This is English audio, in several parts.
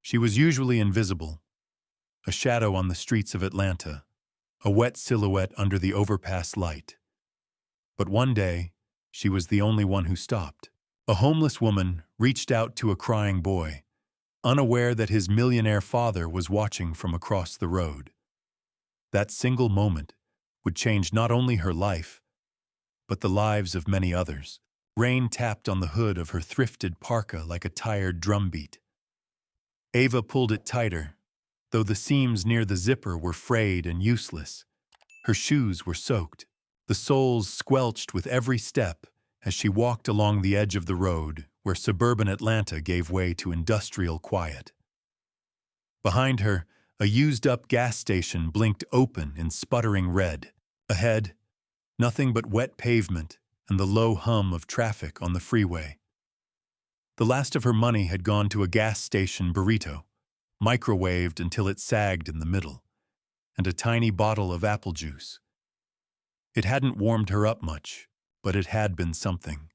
She was usually invisible, a shadow on the streets of Atlanta, a wet silhouette under the overpass light. But one day, she was the only one who stopped. A homeless woman reached out to a crying boy, unaware that his millionaire father was watching from across the road. That single moment would change not only her life, but the lives of many others. Rain tapped on the hood of her thrifted parka like a tired drumbeat. Ava pulled it tighter, though the seams near the zipper were frayed and useless. Her shoes were soaked, the soles squelched with every step as she walked along the edge of the road where suburban Atlanta gave way to industrial quiet. Behind her, a used-up gas station blinked open in sputtering red. Ahead, nothing but wet pavement and the low hum of traffic on the freeway. The last of her money had gone to a gas station burrito, microwaved until it sagged in the middle, and a tiny bottle of apple juice. It hadn't warmed her up much, but it had been something.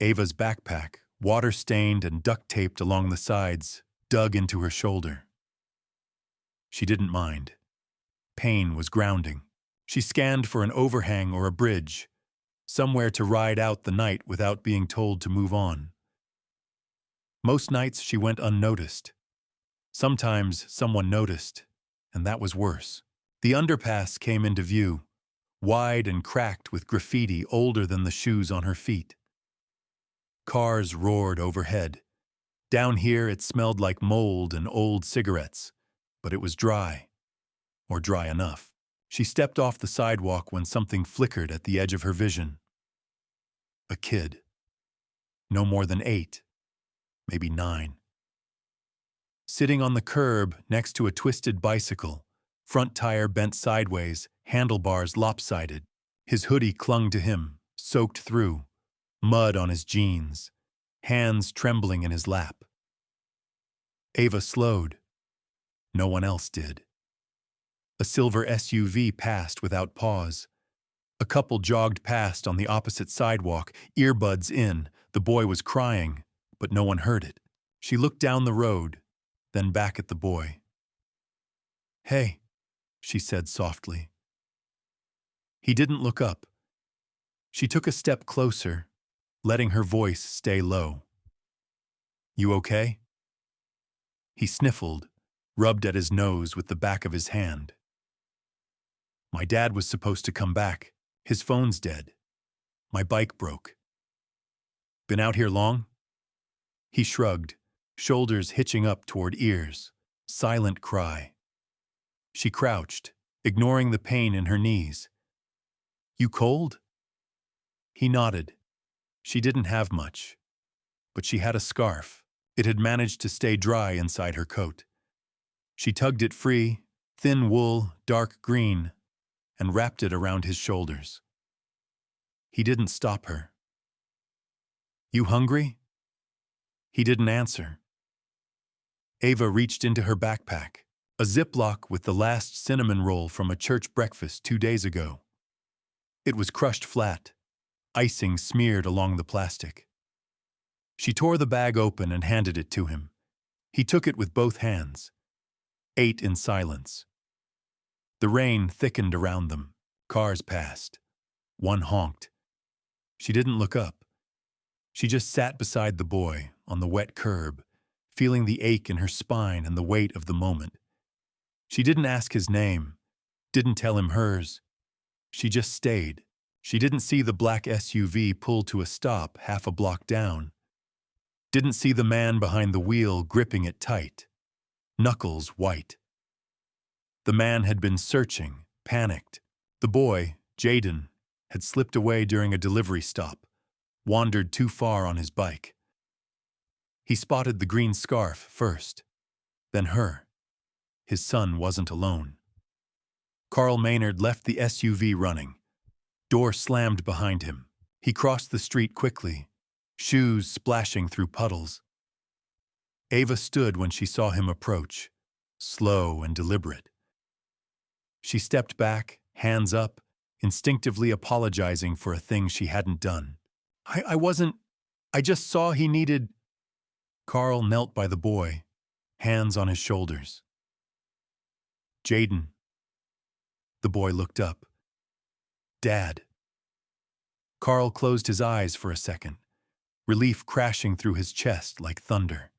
Ava's backpack, water-stained and duct-taped along the sides, dug into her shoulder. She didn't mind. Pain was grounding. She scanned for an overhang or a bridge, somewhere to ride out the night without being told to move on. Most nights she went unnoticed. Sometimes someone noticed, and that was worse. The underpass came into view, wide and cracked with graffiti older than the shoes on her feet. Cars roared overhead. Down here it smelled like mold and old cigarettes, but it was dry, or dry enough. She stepped off the sidewalk when something flickered at the edge of her vision. A kid. No more than 8, maybe 9. Sitting on the curb next to a twisted bicycle, front tire bent sideways, handlebars lopsided. His hoodie clung to him, soaked through, mud on his jeans, hands trembling in his lap. Ava slowed. No one else did. A silver SUV passed without pause. A couple jogged past on the opposite sidewalk, earbuds in. The boy was crying, but no one heard it. She looked down the road, then back at the boy. "Hey," she said softly. He didn't look up. She took a step closer, letting her voice stay low. "You okay?" He sniffled, rubbed at his nose with the back of his hand. "My dad was supposed to come back. His phone's dead. My bike broke." "Been out here long?" He shrugged, shoulders hitching up toward ears. Silent cry. She crouched, ignoring the pain in her knees. "You cold?" He nodded. She didn't have much, but she had a scarf. It had managed to stay dry inside her coat. She tugged it free, thin wool, dark green, and wrapped it around his shoulders. He didn't stop her. "You hungry?" He didn't answer. Ava reached into her backpack, a Ziploc with the last cinnamon roll from a church breakfast 2 days ago. It was crushed flat, icing smeared along the plastic. She tore the bag open and handed it to him. He took it with both hands, ate in silence. The rain thickened around them. Cars passed. One honked. She didn't look up. She just sat beside the boy on the wet curb, feeling the ache in her spine and the weight of the moment. She didn't ask his name, didn't tell him hers. She just stayed. She didn't see the black SUV pull to a stop half a block down. Didn't see the man behind the wheel gripping it tight, knuckles white. The man had been searching, panicked. The boy, Jaden, had slipped away during a delivery stop, wandered too far on his bike. He spotted the green scarf first, then her. His son wasn't alone. Carl Maynard left the SUV running. Door slammed behind him. He crossed the street quickly, shoes splashing through puddles. Ava stood when she saw him approach, slow and deliberate. She stepped back, hands up, instinctively apologizing for a thing she hadn't done. I just saw he needed... Carl knelt by the boy, hands on his shoulders. "Jaden." The boy looked up. "Dad." Carl closed his eyes for a second, relief crashing through his chest like thunder.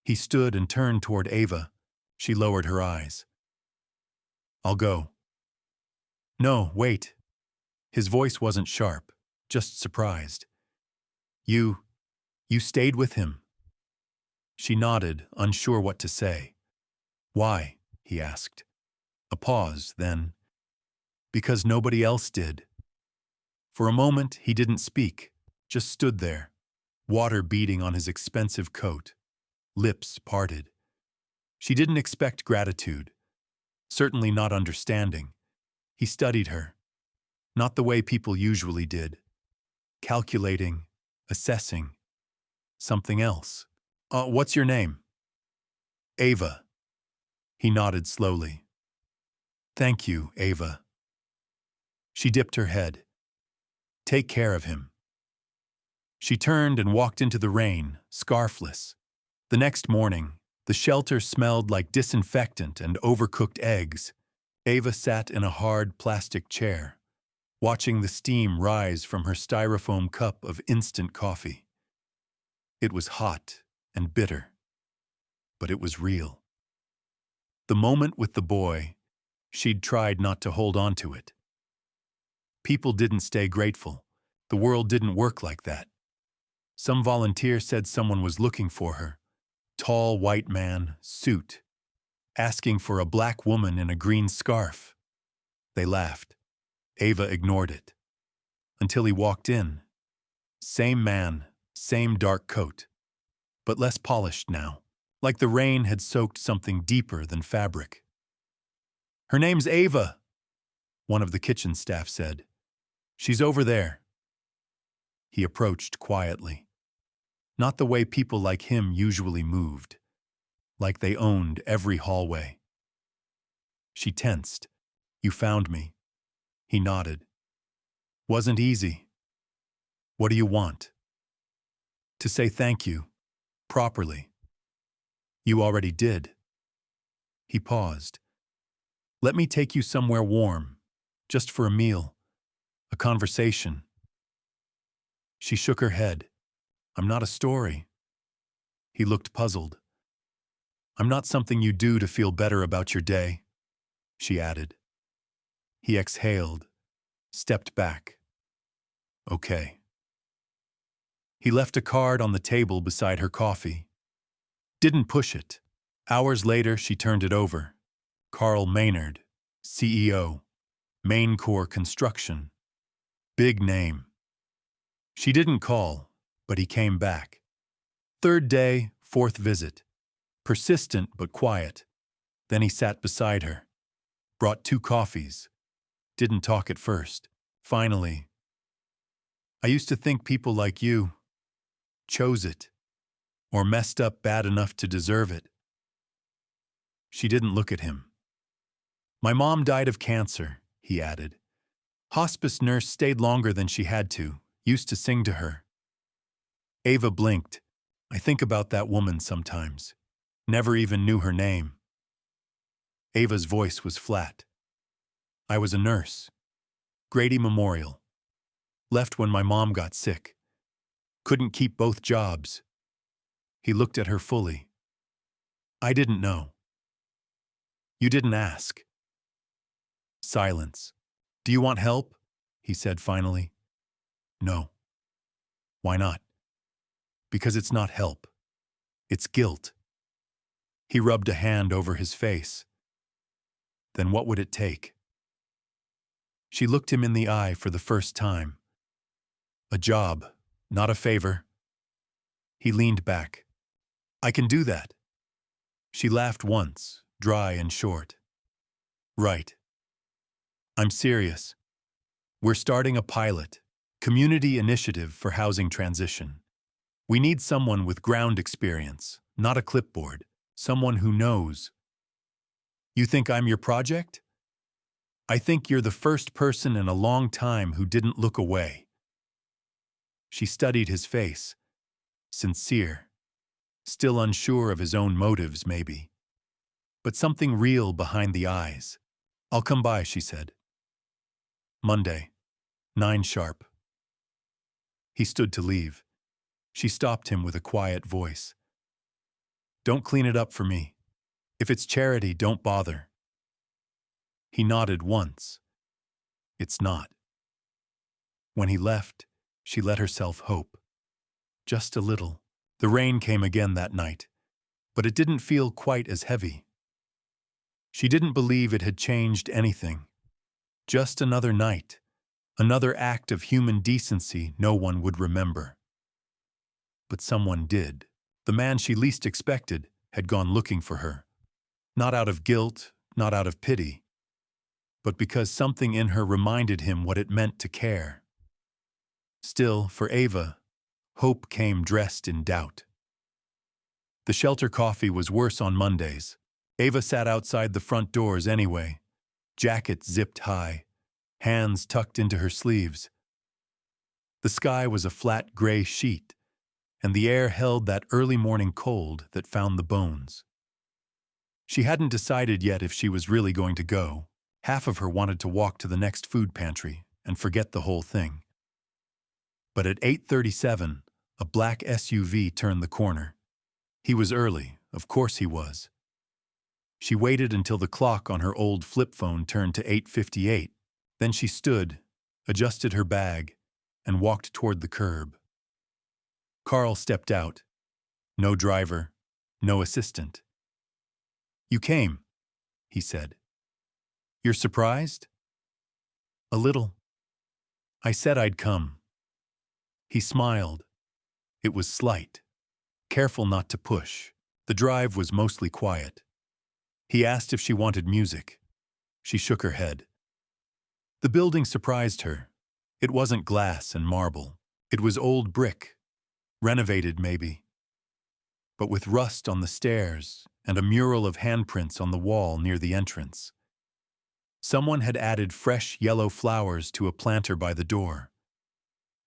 He stood and turned toward Ava. She lowered her eyes. "I'll go." "No, wait." His voice wasn't sharp, just surprised. You stayed with him." She nodded, unsure what to say. "Why?" he asked. A pause, then, "Because nobody else did." For a moment, he didn't speak, just stood there, water beading on his expensive coat, lips parted. She didn't expect gratitude, certainly not understanding. He studied her, not the way people usually did, calculating, assessing, something else. What's your name?" "Ava." He nodded slowly. "Thank you, Ava." She dipped her head. "Take care of him." She turned and walked into the rain, scarfless. The next morning, the shelter smelled like disinfectant and overcooked eggs. Ava sat in a hard plastic chair, watching the steam rise from her styrofoam cup of instant coffee. It was hot and bitter, but it was real. The moment with the boy, she'd tried not to hold on to it. People didn't stay grateful. The world didn't work like that. Some volunteer said someone was looking for her. Tall white man, suit, asking for a black woman in a green scarf. They laughed. Ava ignored it. Until he walked in. Same man, same dark coat, but less polished now, like the rain had soaked something deeper than fabric. "Her name's Ava," one of the kitchen staff said. "She's over there." He approached quietly. Not the way people like him usually moved, like they owned every hallway. She tensed. "You found me." He nodded. "Wasn't easy." "What do you want?" "To say thank you, properly." "You already did." He paused. "Let me take you somewhere warm, just for a meal, a conversation." She shook her head. "I'm not a story." He looked puzzled. "I'm not something you do to feel better about your day," she added. He exhaled, stepped back. "Okay." He left a card on the table beside her coffee. Didn't push it. Hours later, she turned it over. Carl Maynard, CEO, Main Core Construction. Big name. She didn't call, but he came back. Third day, fourth visit. Persistent but quiet. Then he sat beside her. Brought 2 coffees. Didn't talk at first. Finally, "I used to think people like you chose it, or messed up bad enough to deserve it." She didn't look at him. "My mom died of cancer," he added. "Hospice nurse stayed longer than she had to, used to sing to her." Ava blinked. "I think about that woman sometimes. Never even knew her name." Ava's voice was flat. "I was a nurse. Grady Memorial. Left when my mom got sick. Couldn't keep both jobs." He looked at her fully. "I didn't know." "You didn't ask." Silence. "Do you want help?" he said finally. "No." "Why not?" "Because it's not help. It's guilt." He rubbed a hand over his face. "Then what would it take?" She looked him in the eye for the first time. "A job, not a favor." He leaned back. "I can do that." She laughed once, dry and short. "Right. I'm serious. We're starting a pilot, community initiative for housing transition. We need someone with ground experience, not a clipboard, someone who knows." "You think I'm your project?" "I think you're the first person in a long time who didn't look away." She studied his face. Sincere. still unsure of his own motives, maybe. But something real behind the eyes. "I'll come by," she said. Monday, 9 sharp. He stood to leave. She stopped him with a quiet voice. "Don't clean it up for me. If it's charity, don't bother." He nodded once. "It's not." When he left, she let herself hope. Just a little. The rain came again that night, but it didn't feel quite as heavy. She didn't believe it had changed anything. Just another night, another act of human decency no one would remember. But someone did. The man she least expected had gone looking for her. Not out of guilt, not out of pity, but because something in her reminded him what it meant to care. Still, for Ava, hope came dressed in doubt. The shelter coffee was worse on Mondays. Ava sat outside the front doors anyway, jacket zipped high, hands tucked into her sleeves. The sky was a flat gray sheet, and the air held that early morning cold that found the bones. She hadn't decided yet if she was really going to go. Half of her wanted to walk to the next food pantry and forget the whole thing. But at 8:37, a black SUV turned the corner. He was early, of course he was. She waited until the clock on her old flip phone turned to 8:58. Then she stood, adjusted her bag, and walked toward the curb. Carl stepped out. No driver, no assistant. "You came," he said. "You're surprised?" "A little." "I said I'd come." He smiled. It was slight, careful not to push. The drive was mostly quiet. He asked if she wanted music. She shook her head. The building surprised her. It wasn't glass and marble. It was old brick, renovated maybe, but with rust on the stairs and a mural of handprints on the wall near the entrance. Someone had added fresh yellow flowers to a planter by the door.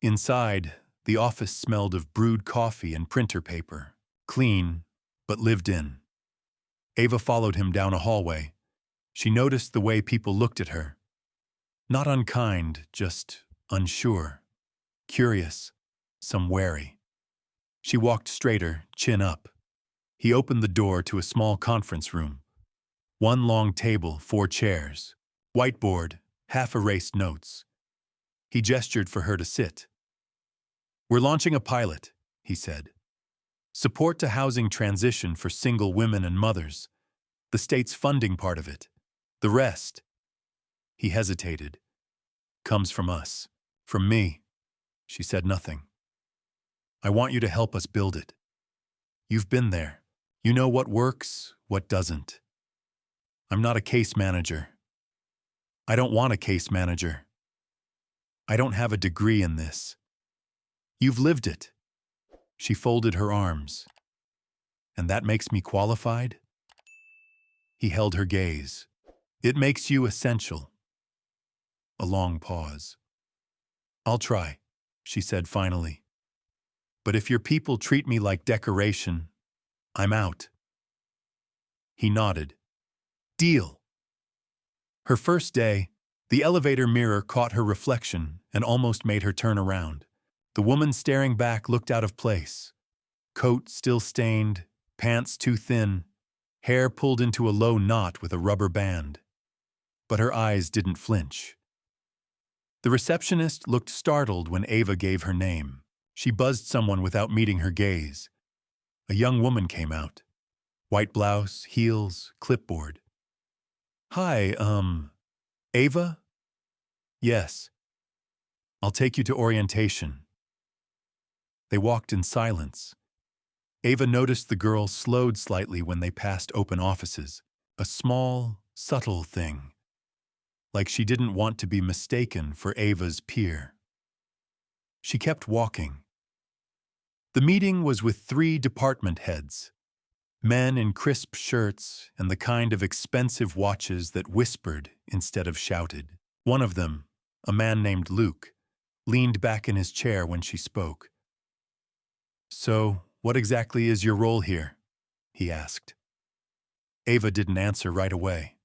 Inside, the office smelled of brewed coffee and printer paper, clean, but lived in. Ava followed him down a hallway. She noticed the way people looked at her. Not unkind, just unsure, curious, some wary. She walked straighter, chin up. He opened the door to a small conference room. One long table, 4 chairs. Whiteboard, half-erased notes. He gestured for her to sit. "We're launching a pilot," he said. "Support to housing transition for single women and mothers. The state's funding part of it. The rest," he hesitated, "comes from us. From me." She said nothing. "I want you to help us build it. You've been there. You know what works, what doesn't. I'm not a case manager. I don't want a case manager. I don't have a degree in this. You've lived it." She folded her arms. "And that makes me qualified?" He held her gaze. "It makes you essential." A long pause. "I'll try," she said finally. "But if your people treat me like decoration, I'm out." He nodded. "Deal." Her first day, the elevator mirror caught her reflection and almost made her turn around. The woman staring back looked out of place. Coat still stained, pants too thin, hair pulled into a low knot with a rubber band. But her eyes didn't flinch. The receptionist looked startled when Ava gave her name. She buzzed someone without meeting her gaze. A young woman came out. White blouse, heels, clipboard. "Hi, Ava?" "Yes." "I'll take you to orientation." They walked in silence. Ava noticed the girl slowed slightly when they passed open offices. A small, subtle thing. Like she didn't want to be mistaken for Ava's peer. She kept walking. The meeting was with 3 department heads. Men in crisp shirts and the kind of expensive watches that whispered instead of shouted. One of them, a man named Luke, leaned back in his chair when she spoke. "So, What exactly is your role here? He asked. Ava didn't answer right away.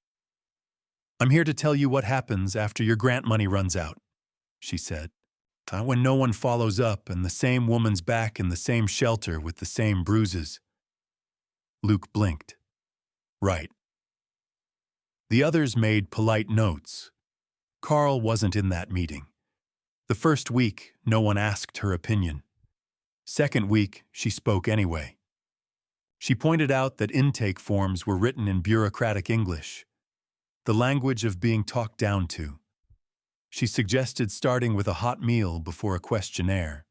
I'm here to tell you what happens after your grant money runs out, she said. When no one follows up and the same woman's back in the same shelter with the same bruises. Luke blinked. Right. The others made polite notes. Carl wasn't in that meeting. The first week, no one asked her opinion. Second week, she spoke anyway. She pointed out that intake forms were written in bureaucratic English, the language of being talked down to. She suggested starting with a hot meal before a questionnaire.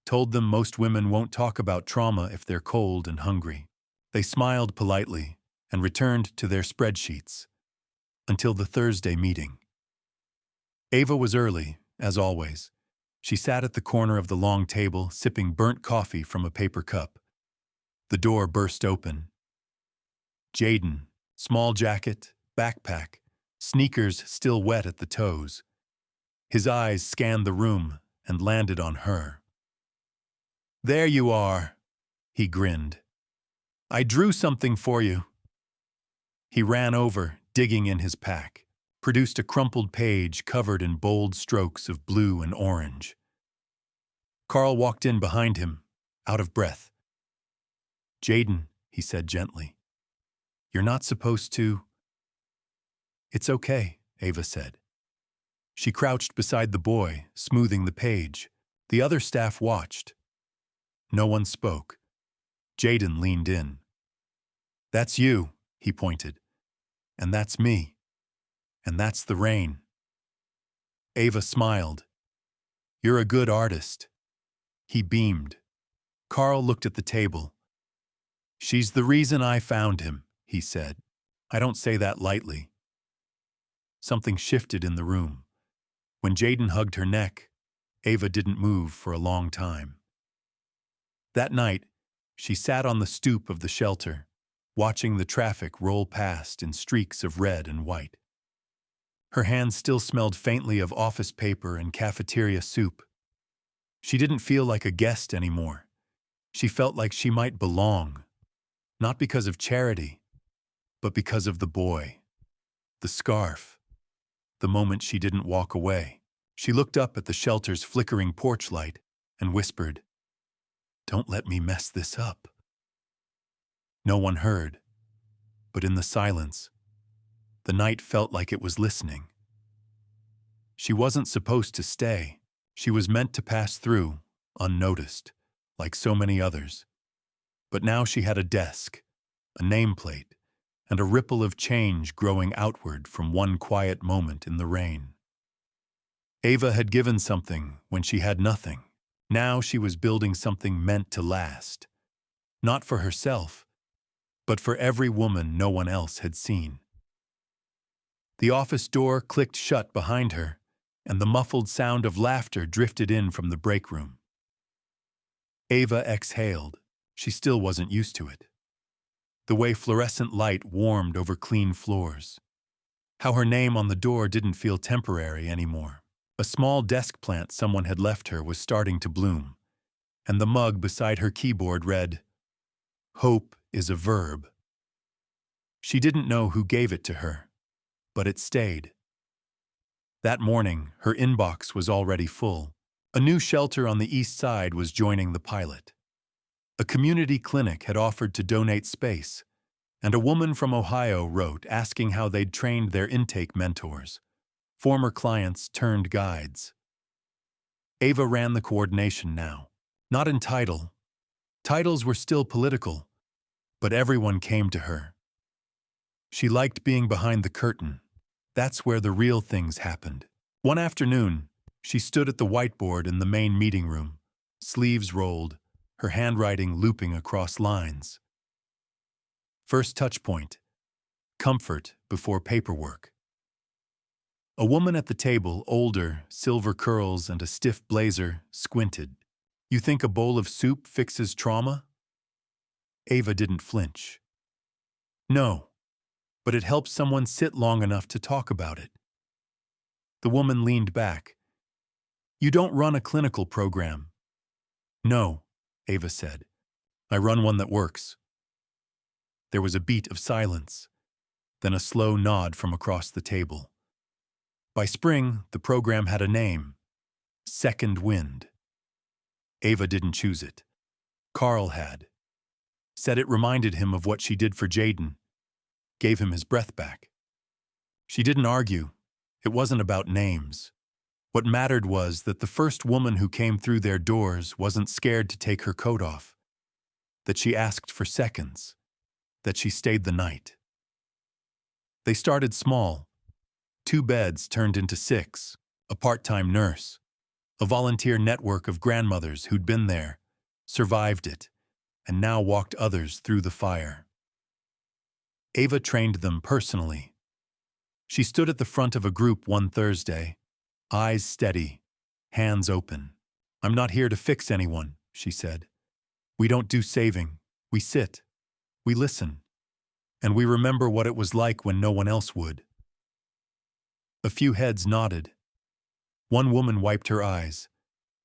Told them most women won't talk about trauma if they're cold and hungry. They smiled politely and returned to their spreadsheets until the Thursday meeting. Ava was early, as always. She sat at the corner of the long table, sipping burnt coffee from a paper cup. The door burst open. Jaden, small jacket, backpack, sneakers still wet at the toes. His eyes scanned the room and landed on her. There you are, he grinned. I drew something for you. He ran over, digging in his pack, produced a crumpled page covered in bold strokes of blue and orange. Carl walked in behind him, out of breath. Jaden, he said gently, you're not supposed to. It's okay, Ava said. She crouched beside the boy, smoothing the page. The other staff watched. No one spoke. Jaden leaned in. That's you, he pointed. And that's me. And that's the rain. Ava smiled. You're a good artist. He beamed. Carl looked at the table. She's the reason I found him, he said. I don't say that lightly. Something shifted in the room. When Jaden hugged her neck, Ava didn't move for a long time. That night, she sat on the stoop of the shelter, watching the traffic roll past in streaks of red and white. Her hands still smelled faintly of office paper and cafeteria soup. She didn't feel like a guest anymore. She felt like she might belong, not because of charity, but because of the boy, the scarf, the moment she didn't walk away. She looked up at the shelter's flickering porch light and whispered, "Don't let me mess this up." No one heard, but in the silence, the night felt like it was listening. She wasn't supposed to stay. She was meant to pass through, unnoticed, like so many others. But now she had a desk, a nameplate, and a ripple of change growing outward from one quiet moment in the rain. Ava had given something when she had nothing. Now she was building something meant to last. Not for herself, but for every woman no one else had seen. The office door clicked shut behind her, and the muffled sound of laughter drifted in from the break room. Ava exhaled. She still wasn't used to it. The way fluorescent light warmed over clean floors. How her name on the door didn't feel temporary anymore. A small desk plant someone had left her was starting to bloom, and the mug beside her keyboard read, "Hope is a verb." She didn't know who gave it to her, but it stayed. That morning, her inbox was already full. A new shelter on the east side was joining the pilot. A community clinic had offered to donate space, and a woman from Ohio wrote asking how they'd trained their intake mentors, former clients turned guides. Ava ran the coordination now, not in title. Titles were still political, but everyone came to her. She liked being behind the curtain. That's where the real things happened. One afternoon, she stood at the whiteboard in the main meeting room, sleeves rolled, her handwriting looping across lines. First touch point: comfort before paperwork. A woman at the table, older, silver curls and a stiff blazer, squinted. "You think a bowl of soup fixes trauma?" Ava didn't flinch. "No, but it helps someone sit long enough to talk about it." The woman leaned back. "You don't run a clinical program." "No," Ava said. I run one that works. There was a beat of silence, then a slow nod from across the table. By spring, the program had a name: Second Wind. Ava didn't choose it. Carl had. Said it reminded him of what she did for Jaden, gave him his breath back. She didn't argue. It wasn't about names. What mattered was that the first woman who came through their doors wasn't scared to take her coat off, that she asked for seconds, that she stayed the night. They started small. 2 beds turned into 6, a part-time nurse, a volunteer network of grandmothers who'd been there, survived it, and now walked others through the fire. Ava trained them personally. She stood at the front of a group one Thursday, eyes steady, hands open. "I'm not here to fix anyone," she said. "We don't do saving. We sit. We listen. And we remember what it was like when no one else would." A few heads nodded. One woman wiped her eyes.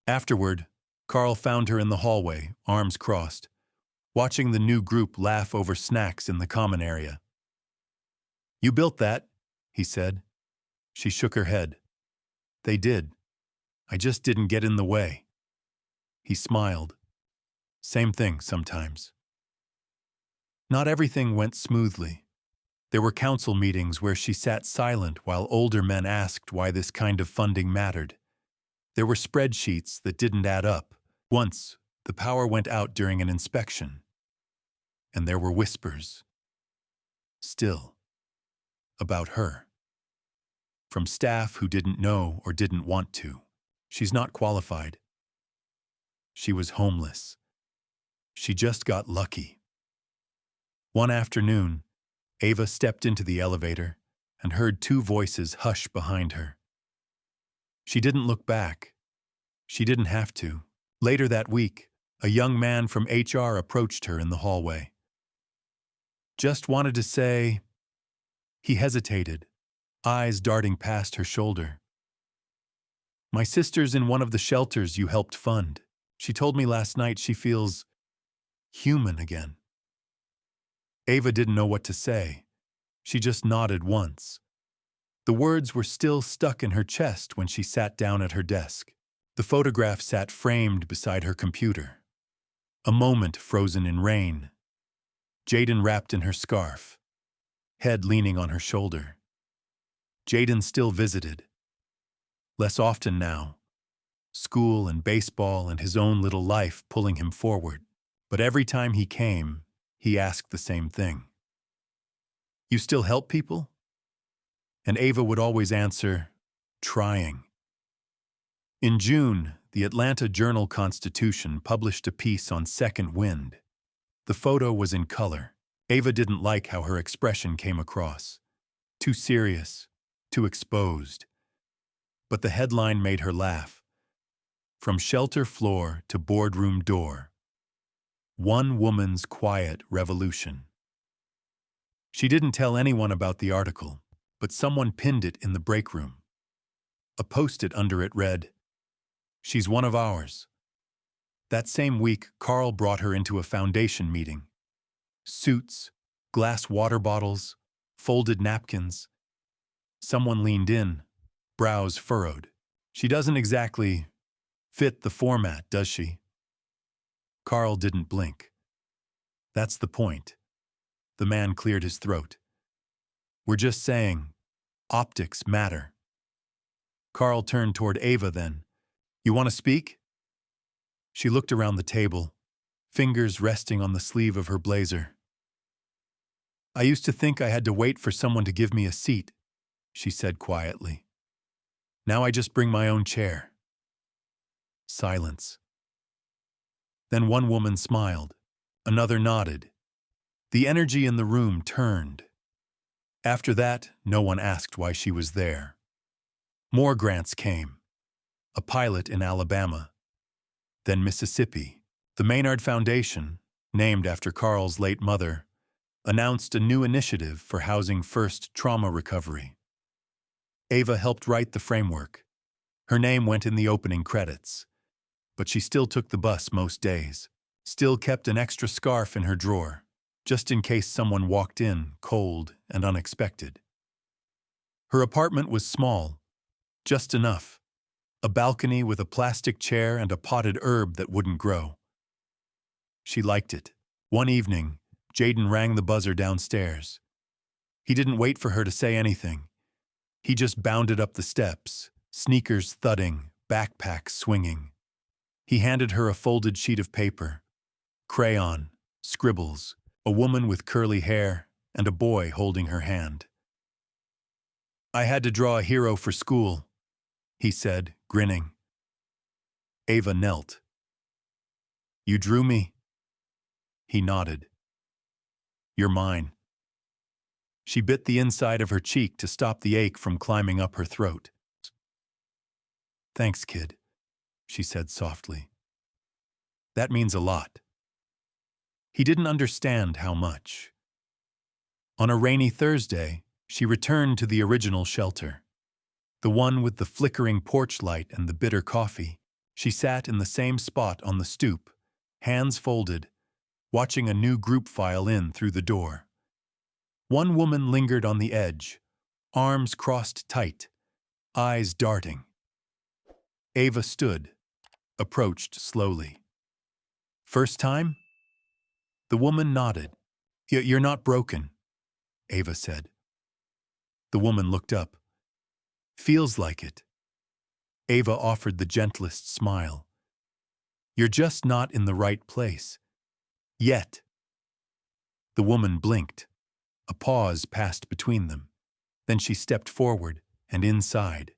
Afterward, Carl found her in the hallway, arms crossed, watching the new group laugh over snacks in the common area. "You built that," he said. She shook her head. "They did. I just didn't get in the way." He smiled. "Same thing sometimes." Not everything went smoothly. There were council meetings where she sat silent while older men asked why this kind of funding mattered. There were spreadsheets that didn't add up. Once, the power went out during an inspection. And there were whispers. Still. About her. From staff who didn't know or didn't want to. "She's not qualified." She was homeless. She just got lucky. One afternoon, Ava stepped into the elevator and heard 2 voices hush behind her. She didn't look back. She didn't have to. Later that week, a young man from HR approached her in the hallway. "Just wanted to say..." He hesitated, eyes darting past her shoulder. "My sister's in one of the shelters you helped fund. She told me last night she feels human again." Ava didn't know what to say. She just nodded once. The words were still stuck in her chest when she sat down at her desk. The photograph sat framed beside her computer. A moment frozen in rain. Jaden wrapped in her scarf, head leaning on her shoulder. Jaden still visited. Less often now. School and baseball and his own little life pulling him forward. But every time he came, he asked the same thing. "You still help people?" And Ava would always answer, "Trying." In June, the Atlanta Journal-Constitution published a piece on Second Wind. The photo was in color. Ava didn't like how her expression came across. Too serious, too exposed. But the headline made her laugh. "From shelter floor to boardroom door. One woman's quiet revolution." She didn't tell anyone about the article, but someone pinned it in the break room. A post-it under it read, "She's one of ours." That same week, Carl brought her into a foundation meeting. Suits, glass water bottles, folded napkins. Someone leaned in, brows furrowed. "She doesn't exactly fit the format, does she?" Carl didn't blink. "That's the point." The man cleared his throat. "We're just saying, optics matter." Carl turned toward Ava then. "You want to speak?" She looked around the table, fingers resting on the sleeve of her blazer. "I used to think I had to wait for someone to give me a seat," she said quietly. "Now I just bring my own chair." Silence. Then one woman smiled. Another nodded. The energy in the room turned. After that, no one asked why she was there. More grants came. A pilot in Alabama. Then Mississippi. The Maynard Foundation, named after Carl's late mother, announced a new initiative for housing first trauma recovery. Ava helped write the framework. Her name went in the opening credits. But she still took the bus most days. still kept an extra scarf in her drawer, just in case someone walked in, cold and unexpected. Her apartment was small, just enough. A balcony with a plastic chair and a potted herb that wouldn't grow. She liked it. One evening, Jaden rang the buzzer downstairs. He didn't wait for her to say anything. He just bounded up the steps, sneakers thudding, backpack swinging. He handed her a folded sheet of paper. Crayon, scribbles, a woman with curly hair, and a boy holding her hand. "I had to draw a hero for school," he said, grinning. Ava knelt. "You drew me?" He nodded. "You're mine." She bit the inside of her cheek to stop the ache from climbing up her throat. "Thanks, kid," she said softly. "That means a lot." He didn't understand how much. On a rainy Thursday, she returned to the original shelter. The one with the flickering porch light and the bitter coffee. She sat in the same spot on the stoop, hands folded, watching a new group file in through the door. One woman lingered on the edge, arms crossed tight, eyes darting. Ava stood, approached slowly. "First time?" The woman nodded. "You're not broken," Ava said. The woman looked up. "Feels like it." Ava offered the gentlest smile. "You're just not in the right place. Yet." The woman blinked. A pause passed between them. Then she stepped forward and inside.